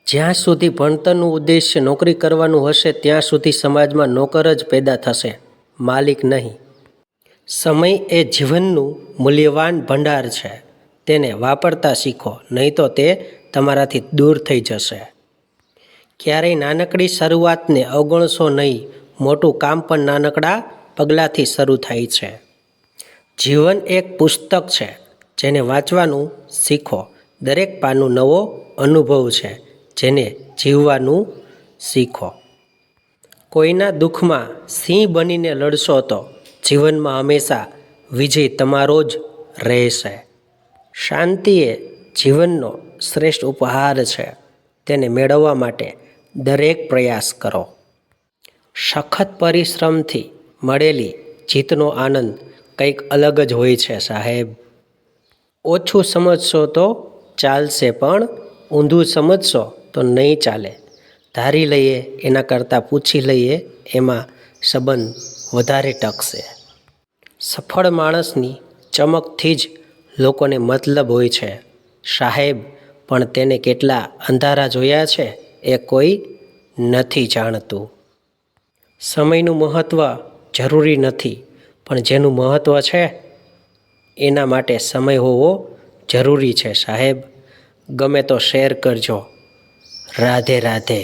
જ્યાં સુધી ભણતરનું ઉદ્દેશ્ય નોકરી કરવાનું હશે ત્યાં સુધી સમાજમાં નોકર જ પેદા થશે, માલિક નહીં. સમય એ જીવનનું મૂલ્યવાન ભંડાર છે. તેને વાપરતા શીખો, નહીં તો તે તમારાથી દૂર થઈ જશે. ક્યારેય નાનકડી શરૂઆતને અવગણશો નહીં. મોટું કામ પણ નાનકડા પગલાંથી શરૂ થાય છે. જીવન એક પુસ્તક છે, જેને વાંચવાનું શીખો. દરેક પાનું નવો અનુભવ છે, જેને જીવવાનું શીખો. કોઈના દુઃખમાં સિંહ બનીને લડશો તો જીવનમાં હંમેશા વિજય તમારો જ રહેશે. શાંતિ એ જીવનનો શ્રેષ્ઠ ઉપહાર છે. તેને મેળવવા માટે દરેક પ્રયાસ કરો. સખત પરિશ્રમથી મળેલી જીતનો આનંદ કંઈક અલગ જ હોય છે સાહેબ. ઓછું સમજશો તો ચાલશે, પણ ઊંધું સમજશો તો નહીં ચાલે. ધારી લઈએ એના કરતાં પૂછી લઈએ, એમાં સંબંધ વધારે ટકશે. સફળ માણસની ચમકથી જ લોકોને મતલબ હોય છે સાહેબ, પણ તેને કેટલા અંધારા જોયા છે એ કોઈ નથી જાણતું. સમયનું મહત્ત્વ જરૂરી નથી, પણ જેનું મહત્ત્વ છે એના માટે સમય હોવો જરૂરી છે સાહેબ. ગમે તો શેર કરજો. રાધે રાધે.